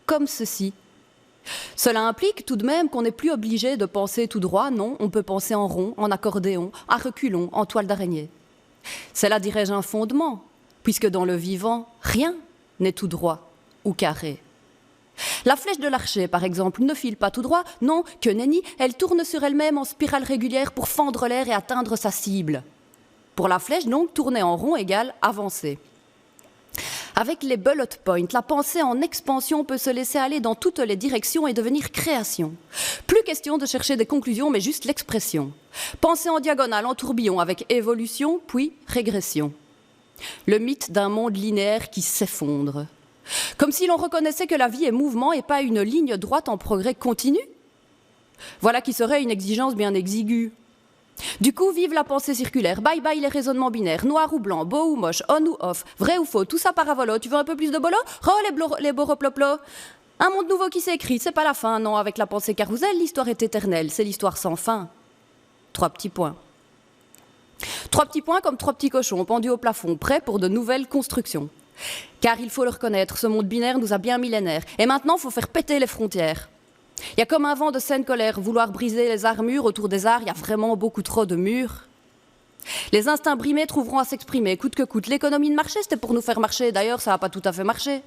comme ceci. Cela implique tout de même qu'on n'est plus obligé de penser tout droit, non, on peut penser en rond, en accordéon, à reculons, en toile d'araignée. C'est là, dirais-je, un fondement, puisque dans le vivant, rien n'est tout droit ou carré. La flèche de l'archer, par exemple, ne file pas tout droit, non, que nenni, elle tourne sur elle-même en spirale régulière pour fendre l'air et atteindre sa cible. Pour la flèche, donc, tourner en rond égale avancer. Avec les bullet points, la pensée en expansion peut se laisser aller dans toutes les directions et devenir création. Plus question de chercher des conclusions, mais juste l'expression. Pensée en diagonale, en tourbillon, avec évolution, puis régression. Le mythe d'un monde linéaire qui s'effondre. Comme si l'on reconnaissait que la vie est mouvement et pas une ligne droite en progrès continu. Voilà qui serait une exigence bien exiguë. Du coup, vive la pensée circulaire, bye bye les raisonnements binaires, noir ou blanc, beau ou moche, on ou off, vrai ou faux, tout ça paravolo, tu veux un peu plus de bolo ? Les boroploplo. Un monde nouveau qui s'écrit, c'est pas la fin, non, avec la pensée carrousel, l'histoire est éternelle, c'est l'histoire sans fin. 3 petits points. 3 petits points comme 3 petits cochons pendus au plafond, prêts pour de nouvelles constructions. Car il faut le reconnaître, ce monde binaire nous a bien millénaires, et maintenant il faut faire péter les frontières. Il y a comme un vent de saine colère, vouloir briser les armures autour des arts, il y a vraiment beaucoup trop de murs. Les instincts brimés trouveront à s'exprimer, coûte que coûte. L'économie de marché, c'était pour nous faire marcher. D'ailleurs, ça n'a pas tout à fait marché.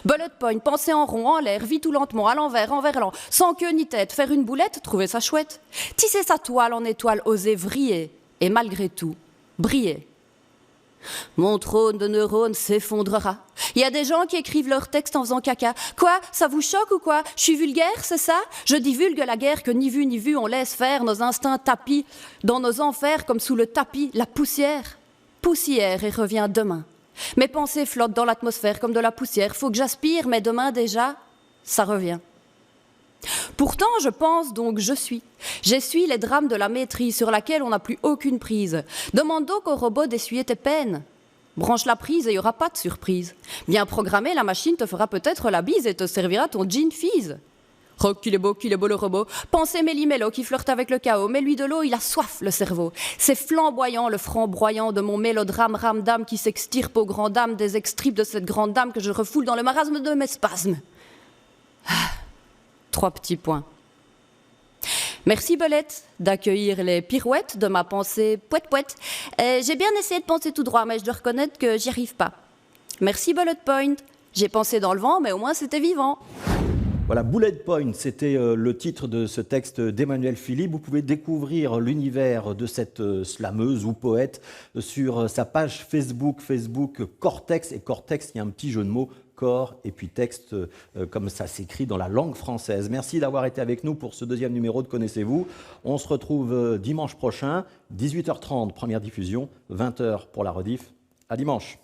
Bullet point, penser en rond, en l'air, vite ou lentement, à l'envers, en verlan, sans queue ni tête, faire une boulette, trouver ça chouette. Tisser sa toile en étoile, oser vriller, et malgré tout, briller. Mon trône de neurones s'effondrera. Il y a des gens qui écrivent leurs textes en faisant caca. Quoi? Ça vous choque ou quoi? Je suis vulgaire, c'est ça? Je divulgue la guerre que ni vu, on laisse faire nos instincts tapis dans nos enfers comme sous le tapis, la poussière. Poussière et revient demain. Mes pensées flottent dans l'atmosphère comme de la poussière. Faut que j'aspire, mais demain déjà, ça revient. Pourtant, je pense donc je suis. J'essuie les drames de la maîtrise sur laquelle on n'a plus aucune prise. Demande donc au robot d'essuyer tes peines. Branche la prise et il n'y aura pas de surprise. Bien programmée, la machine te fera peut-être la bise et te servira ton jean fizz. Oh, qu'il est beau le robot. Pensez Méli-Mélo qui flirte avec le chaos. Mets-lui de l'eau, il a soif, le cerveau. C'est flamboyant, le franc broyant de mon mélodrame ramdam qui s'extirpe aux grandes dames des extripes de cette grande dame que je refoule dans le marasme de mes spasmes. 3 petits points. Merci Belette d'accueillir les pirouettes de ma pensée poète-poète. J'ai bien essayé de penser tout droit, mais je dois reconnaître que j'y arrive pas. Merci Bullet Point. J'ai pensé dans le vent, mais au moins c'était vivant. Voilà, Bullet Point, c'était le titre de ce texte d'Emmanuel Philippe. Vous pouvez découvrir l'univers de cette slameuse ou poète sur sa page Facebook Cortex. Et Cortex, il y a un petit jeu de mots, corps et puis texte, comme ça s'écrit dans la langue française. Merci d'avoir été avec nous pour ce deuxième numéro de Connaissez-vous. On se retrouve dimanche prochain, 18h30, première diffusion, 20h pour la rediff. À dimanche.